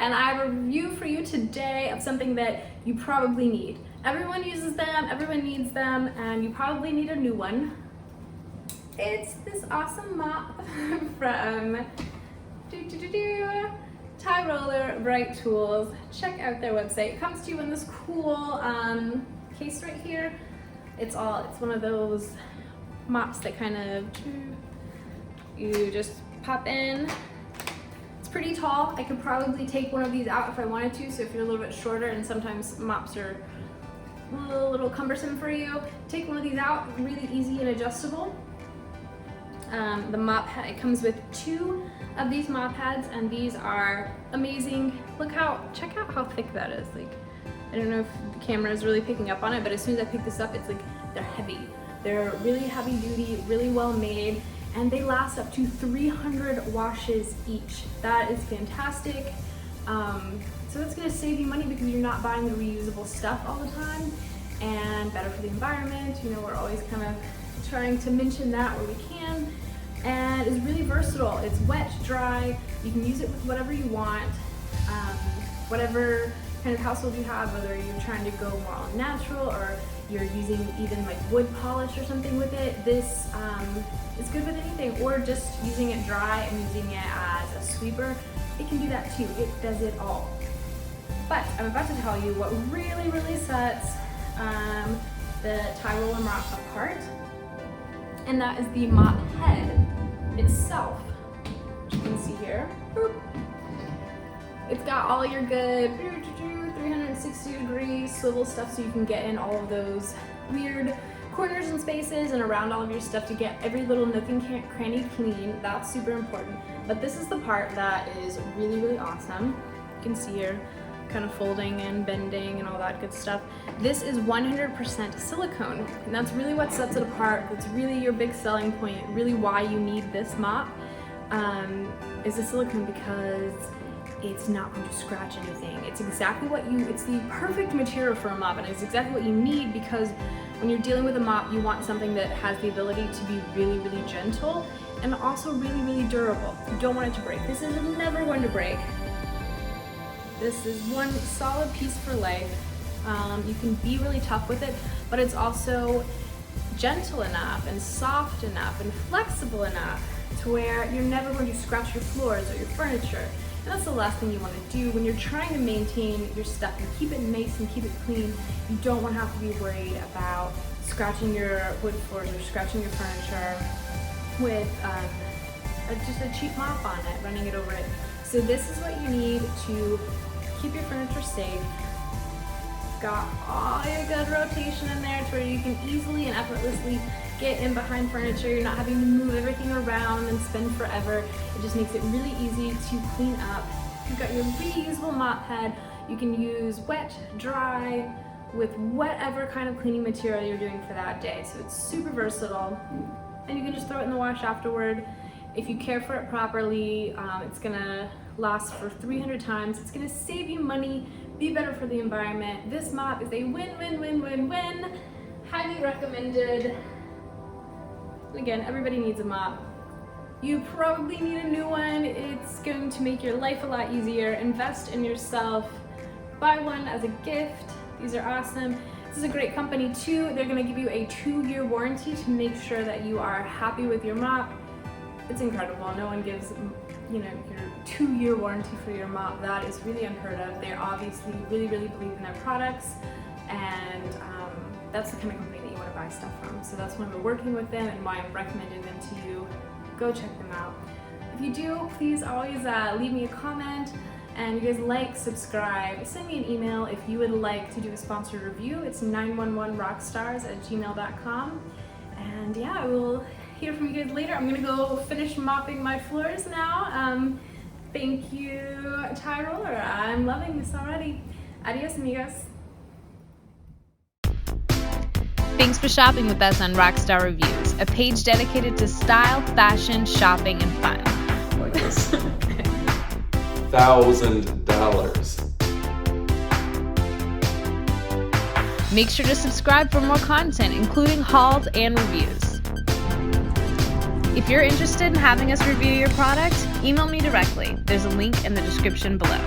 and I have a review for you today of something that you probably need. Everyone uses them, everyone needs them, and you probably need a new one. It's this awesome mop from Tyroler Bright Tools. Check out their website. It comes to you in this cool case right here. It's one of those mops that kind of, you just pop in. It's pretty tall. I could probably take one of these out if I wanted to, so if you're a little bit shorter and sometimes mops are a little cumbersome for you, take one of these out, really easy and adjustable. The mop head, it comes with 2 of these mop heads, and these are amazing. Check out how thick that is. Like, I don't know if the camera is really picking up on it, but as soon as I pick this up, it's like, they're heavy. They're really heavy duty, really well made, and they last up to 300 washes each. That is fantastic. So that's gonna save you money because you're not buying the reusable stuff all the time, and better for the environment. You know, we're always kind of trying to mention that where we can. And it's really versatile. It's wet, dry, you can use it with whatever you want, whatever kind of household you have, whether you're trying to go more all natural or you're using even like wood polish or something with it. This is good with anything, or just using it dry and using it as a sweeper. It can do that too. It does it all. But I'm about to tell you what really, really sets the Tyroler mop apart, and that is the mop head itself, which you can see here. Boop. It's got all your good 360-degree swivel stuff, so you can get in all of those weird corners and spaces and around all of your stuff to get every little nook and cranny clean. That's super important. But this is the part that is really, really awesome. You can see here, kind of folding and bending and all that good stuff. This is 100% silicone, and that's really what sets it apart. That's really your big selling point, really why you need this mop, is the silicone, because it's not going to scratch anything. It's exactly what it's the perfect material for a mop, and it's exactly what you need, because when you're dealing with a mop, you want something that has the ability to be really, really gentle and also really, really durable. You don't want it to break. This is never going to break. This is one solid piece for life. You can be really tough with it, but it's also gentle enough and soft enough and flexible enough to where you're never going to scratch your floors or your furniture. And that's the last thing you want to do when you're trying to maintain your stuff and keep it nice and keep it clean. You don't want to have to be worried about scratching your wood floors or scratching your furniture with just a cheap mop on it, running it over it. So this is what you need to keep your furniture safe. Got all your good rotation in there to where you can easily and effortlessly get in behind furniture. You're not having to move everything around and spend forever. It just makes it really easy to clean up. You've got your reusable mop head. You can use wet, dry, with whatever kind of cleaning material you're doing for that day. So it's super versatile, and you can just throw it in the wash afterward. If you care for it properly, it's gonna last for 300 times. It's gonna save you money, be better for the environment. This mop is a win-win-win-win-win. Highly recommended. Again, everybody needs a mop. You probably need a new one. It's going to make your life a lot easier. Invest in yourself. Buy one as a gift. These are awesome. This is a great company too. They're gonna give you a 2-year warranty to make sure that you are happy with your mop. It's incredible. No one gives, you know, your 2-year warranty for your mop. That is really unheard of. They obviously really, really believe in their products, and that's the kind of company that you want to buy stuff from. So that's why we're working with them and why I'm recommending them to you. Go check them out. If you do, please always leave me a comment, and you guys like, subscribe, send me an email if you would like to do a sponsored review. It's 911rockstars@gmail.com. And yeah, I will hear from you guys later. I'm gonna go finish mopping my floors now. Thank you, Tyroler. I'm loving this already. Adios, amigos. Thanks for shopping with us on Rockstar Reviews, a page dedicated to style, fashion, shopping, and fun. Like this. $1,000. Make sure to subscribe for more content, including hauls and reviews. If you're interested in having us review your product, email me directly. There's a link in the description below.